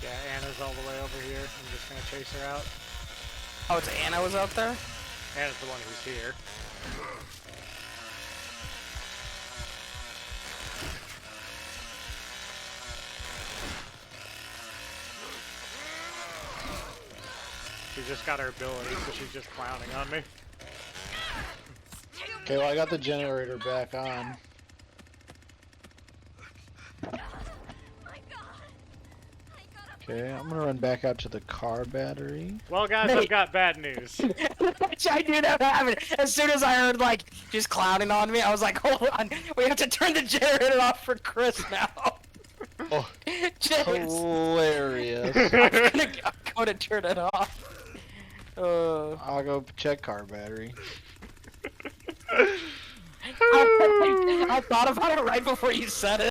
Yeah, Anna's all the way over here. I'm just gonna chase her out. Oh, it's Anna was out there? Anna's the one who's here. She just got her ability, so she's just clowning on me. Okay, well I got the generator back on. Okay, I'm gonna run back out to the car battery. Well, guys, I've got bad news. I knew that would happen. As soon as I heard, like, just clowning on me, I was like, hold on. We have to turn the generator off for Chris now. Oh, James, hilarious. I'm gonna turn it off. I'll go check car battery. I thought about it right before you said it.